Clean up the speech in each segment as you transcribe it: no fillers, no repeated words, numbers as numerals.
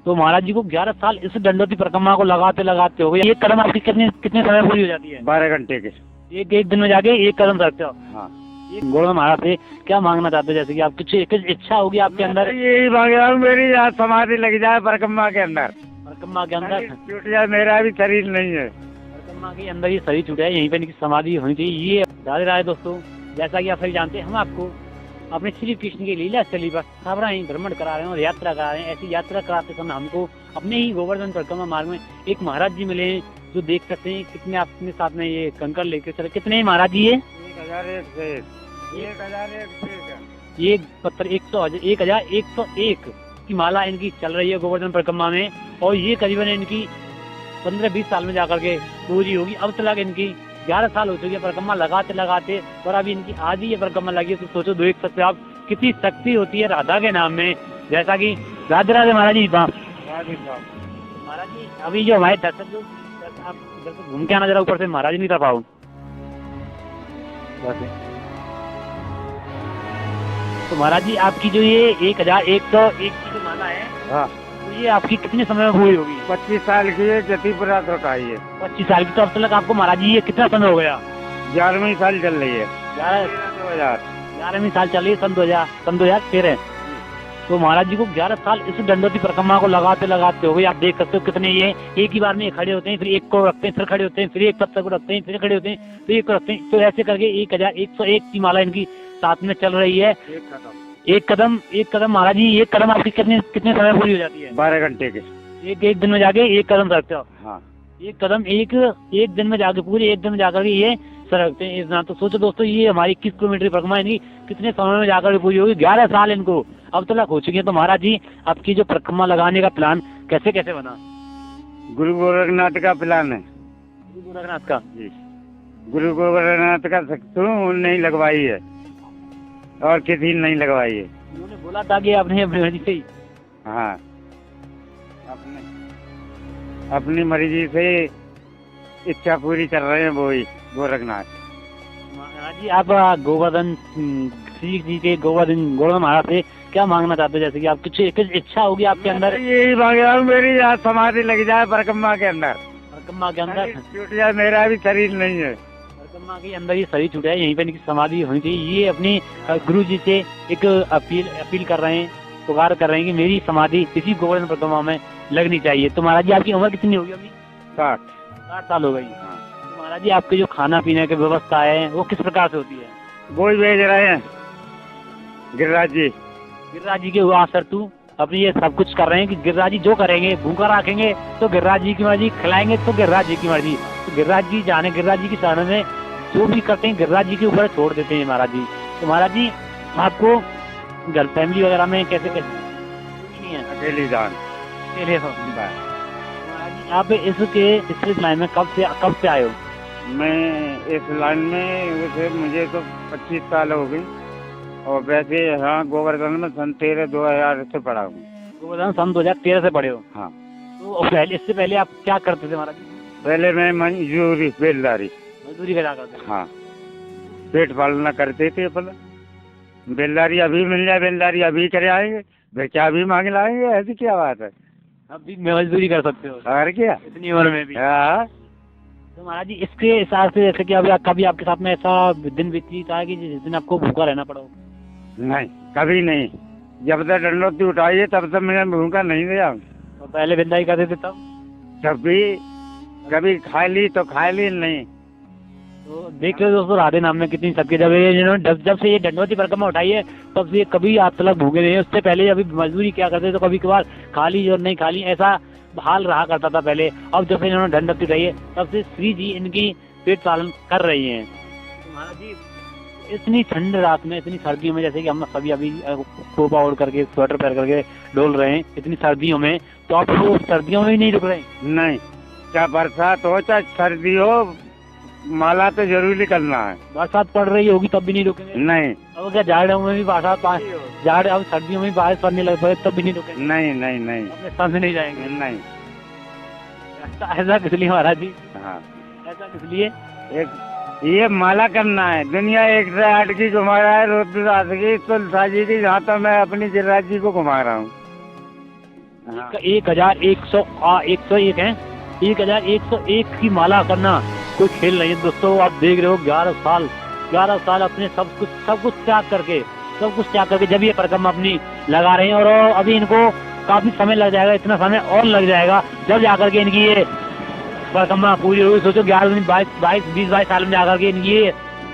तो महाराज जी को 11 साल इस दंडोती परिक्रमा को लगाते लगाते हो गए। ये कदम आपकी कितने कितने समय पूरी हो जाती है? 12 घंटे के। एक दिन में जाके एक कदम रखते हो? हाँ। एक गोड़ में महाराज से क्या मांगना चाहते हो? जैसे कि आप कुछ एक इच्छा होगी आपके अंदर? यही मांग रहा हूँ, मेरी यहाँ समाधि लग जाए परिक्रमा के अंदर। परिक्रमा के अंदर छूट जाए, मेरा भी शरीर नहीं है। परिक्रमा के अंदर ये शरीर छूटा है, यहीं पे इनकी समाधि होनी चाहिए। ये राधे राधे दोस्तों, जैसा कि आप सभी जानते हैं, हम आपको अपने श्री कृष्ण की लीला स्थली पर साबराही भ्रमण करा रहे हैं और यात्रा करा रहे हैं। ऐसी यात्रा कराते समय हमको अपने ही गोवर्धन परिक्रमा मार्ग में एक महाराज जी मिले हैं, जो देख सकते हैं कितने अपने साथ में ये कंकर लेके चले। कितने महाराज जी है? 1101 ये पत्थर 1101 की माला इनकी चल रही है गोवर्धन परिक्रमा में, और ये करीबन इनकी 15-20 साल में जाकर के पूरी होगी। अब तक इनकी 11 साल हो चुकी है परिक्रमा लगाते लगाते, और अभी इनकी आधी ये परिक्रमा लगी है। तो सोचो, देख सकते हो आप कितनी शक्ति होती है राधा के नाम में। जैसा कि राधे राधे महाराज जी। महाराज जी अभी जो हमारे दर्शक जो आप इधर से घूम के आना जरा ऊपर से, महाराज नहीं कर पाओ। तो महाराज जी आपकी जो ये 1101 की जो माला है, हाँ, तो ये आपकी कितने समय में पूरी होगी? 25 साल की है, जतिपुरा तो का ही है। 25 साल की। तो अब तक आपको महाराज जी ये कितना समय हो गया? 11वीं साल चल रही है। 11वीं साल चल रही है, सन 2013। तो महाराज जी को 11 साल इस दंडोती परिक्रमा को लगाते लगाते हो गए। आप देख सकते हो कितने ये एक ही बार में खड़े होते हैं, फिर एक को रखते हैं, फिर खड़े होते हैं, फिर एक पत्थर को रखते हैं, फिर खड़े होते हैं, फिर एक को रखते हैं। तो ऐसे करके 1101 की माला इनकी साथ में चल रही है। एक कदम महाराज जी, एक कदम आपकी कितने कितने समय पूरी हो जाती है? 12 घंटे के। एक दिन में जाके एक कदम रखते हो? हाँ। एक कदम एक दिन में जाके, पूरे एक दिन में जाकर के ये सरकते हैं इस नाम। तो सोचो दोस्तों, ये हमारी 21 किलोमीटर परिक्रमा इनकी कितने समय में जाकर पूरी होगी? 11 साल इनको अब तक हो चुकी है। तो महाराज जी आपकी जो परिक्रमा लगाने का प्लान कैसे कैसे बना? गुरु गोरखनाथ का प्लान है। गुरु गोरखनाथ का जी, गुरु गोरखनाथ का नहीं लगवाई है और किसी ने नहीं लगवाई है। उन्होंने बोला था कि अपने अपनी मर्जी से ही। हाँ, अपनी मर्जी से इच्छा पूरी कर रहे हैं वो ही गोरखनाथ। महाराज जी आप गोवर्धन श्री जी के गोवर्धन महाराज से क्या मांगना चाहते हो? जैसे कि आप कुछ एक इच्छा होगी आपके अंदर? यही मांग रहा हूँ, मेरी यहाँ समाधि लग जाए परिक्रमा के अंदर। परिक्रमा के अंदर छूट जाए, मेरा भी शरीर नहीं है। परिक्रमा के अंदर ये शरीर छूटा है, यहीं पे इनकी समाधि होनी चाहिए। ये अपनी गुरु जी से एक अपील कर रहे हैं, पुकार कर रहे हैं कि मेरी समाधि इसी गोवर्धन परिक्रमा में लगनी चाहिए। तो महाराज जी आपकी उम्र कितनी होगी अभी? 60 साल हो गई। तो महाराज जी आपके जो खाना पीने की व्यवस्था है वो किस प्रकार से होती है? वो ही भेज रहे हैं गिरिराज जी के आसर तू अपनी ये सब कुछ कर रहे हैं कि गिरिराज जी जो करेंगे, भूखा रखेंगे तो गिरिराज जी की मर्जी, खिलाएंगे तो गिरिराज जी की मर्जी। तो गिरिराज जी जाने, गिरिराज जी की शरण में जो भी करते हैं गिरिराज जी के ऊपर छोड़ देते हैं महाराज जी। तो महाराज जी आपको घर फैमिली वगैरह में कैसे नहीं है? अकेले जान महाराज जी आप इस लाइन में कब से आए हो? मैं इस लाइन में वैसे मुझे तो 25 साल हो गई, और वैसे हाँ गोवर्धन में सन 2013 से पढ़ा हूँ। गोवर्धन सन 2013 से पढ़े हो? हाँ। तो पहले, इससे पहले आप क्या करते थे महाराज जी? पहले मैं मजदूरी बेलदारी करा करते थे। हाँ, पेट पालना करते थे अपना। बेलदारी अभी मिल जाए, बेलदारी अभी करे आएंगे, फिर क्या अभी मांग लाएंगे, ऐसी क्या बात है? अभी मजदूरी कर सकते हो? और क्या, इतनी उम्र में भी। हाँ। तो महाराज जी इसके हिसाब से, जैसे कि अभी कभी आपके साथ में ऐसा दिन बीता है कि जिस दिन आपको भूखा रहना पड़ा हो? नहीं, कभी नहीं। जब तक दंडोती उठाई है तब तक मैंने भूखा नहीं दिया। और पहले बिंदाई करते थे तब? जब भी कभी खा ली तो खा ली नहीं। तो देख लो दोस्तों, राधे नाम में कितनी सबके जब से ये दंडोती परिक्रमा उठाई है तब से कभी आप तक भूखे नहीं। उससे पहले अभी मजदूरी क्या करते तो कभी कभार खा ली और नहीं खा ली, ऐसा हाल रहा करता था पहले। अब जब से इन्होंने दंडोती उठाई है तब से श्री जी इनकी पेट पालन कर रही हैं। तो महाराज जी इतनी ठंड रात में, इतनी सर्दियों में, जैसे कि हम सभी अभी टोपा ओढ़ करके, स्वेटर पहन करके डोल रहे हैं इतनी सर्दियों में, तो आप तो सर्दियों में ही नहीं रुक रहे? नहीं, चाहे बरसात हो चाहे सर्दी हो, माला तो जरूरी करना है। बरसात पड़ रही होगी तब भी नहीं रुकेंगे? नहीं। अब क्या जाड़ों में भी जाड़, अब सर्दियों में भी बारिश पड़ने लग पड़े तब भी नहीं रुकेंगे? नहीं नहीं नहीं, अपने साथ नहीं जाएंगे? नहीं। ऐसा किस लिए महाराज जी? हाँ, ऐसा किस लिए? ये माला करना है। दुनिया 1 से 8 की घुमा रहा है, रुद्रदास की, तुलसा जी की, जहाँ तक मैं अपनी गिरिराज जी को घुमा रहा हूँ। हाँ। 1101 है, 1101 की माला करना कोई खेल नहीं है दोस्तों। आप देख रहे हो 11 साल अपने सब कुछ त्याग करके जब ये परिक्रमा अपनी लगा रहे हैं। और अभी इनको काफी समय लग जाएगा, इतना समय और लग जाएगा जब जाकर के इनकी ये परिक्रमा पूरी होगी। सोचो 20-22 साल में जाकर के इनकी ये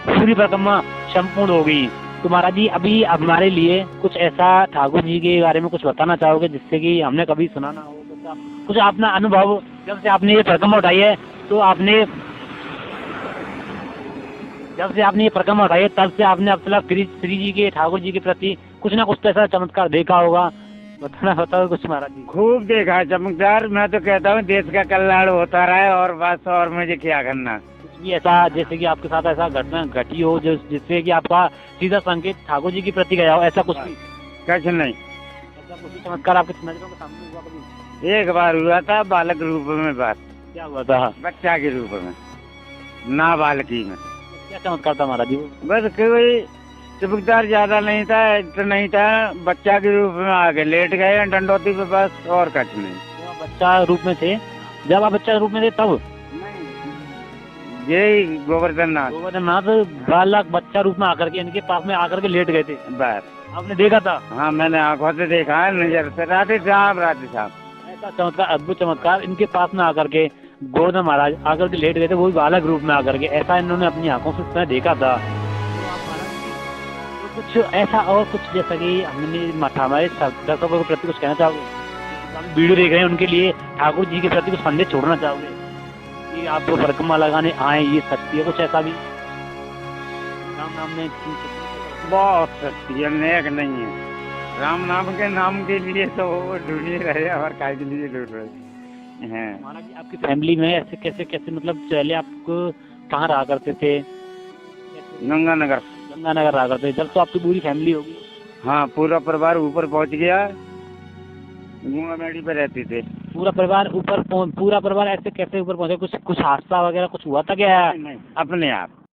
पूरी परिक्रमा संपूर्ण होगी। तो महाराज जी अभी हमारे लिए कुछ ऐसा ठाकुर जी के बारे में कुछ बताना चाहोगे जिससे कि हमने कभी सुना ना हो, कुछ अपना अनुभव जब से आपने ये परिक्रमा उठाई है, तो जब से आपने ये परिक्रमा उठाई है तब से आपने अब तक श्री जी के ठाकुर जी के प्रति कुछ ना कुछ तो ऐसा चमत्कार देखा होगा, बताओ कुछ महाराज जी। खूब देखा है चमत्कार। मैं तो कहता हूँ देश का कल्याण होता रहे और बस, और मुझे क्या करना। कुछ भी ऐसा जैसे कि आपके साथ ऐसा घटना घटी हो जिससे कि आपका सीधा संकेत ठाकुर जी के प्रति गया हो, ऐसा कुछ भी? कुछ नहीं। ऐसा कुछ चमत्कार आपके नजरों के सामने हुआ कभी? एक बार हुआ था बालक रूप में, बात। क्या हुआ था? बच्चा के रूप में, ना बालकी में। क्या चमत्कार था महाराज जी वो? बस कोई चमकदार ज्यादा नहीं था, तो नहीं था। बच्चा के रूप में आके लेट गए डंडोती पे, बस और कुछ नहीं। जब आप बच्चा रूप में थे, जब आप बच्चा रूप में थे तब? यही गोवर्धन नाथ बालक बच्चा रूप में आकर के इनके पास में आकर के लेट गए थे, बस। आपने देखा था? हाँ, मैंने आंखों से देखा है, नजर से। राधे साहब ऐसा चमत्कार, अद्भुत चमत्कार इनके पास में आकर के गोवर्धन महाराज आकर के लेट गए थे, वो भी बालक रूप में आकर के, ऐसा इन्होंने अपनी आंखों से देखा था। तो कुछ ऐसा और कुछ जैसा कि हमने हमारे दर्शकों के प्रति कुछ कहना चाहोगे? वीडियो देख रहे हैं उनके लिए ठाकुर जी के प्रति कुछ संदेश छोड़ना चाहोगे कि आप जो परिक्रमा लगाने आए ये शक्ति है, कुछ ऐसा भी? राम नाम में बहुत शक्ति है, नेक नहीं है। राम नाम के लिए तो वो ढूंढ ही रहे और काय के लिए ढूंढ रहे हैं। महाराज जी आपकी फैमिली में ऐसे कैसे मतलब पहले आप कहाँ रहा करते थे? गंगानगर रहा करते थे। जब तो आपकी पूरी फैमिली होगी? हाँ, पूरा परिवार ऊपर पहुंच गया, गंगामेड़ी पे रहते थे। पूरा परिवार ऐसे कैसे ऊपर पहुंचे? कुछ हादसा वगैरह कुछ हुआ था क्या? नहीं, अपने आप।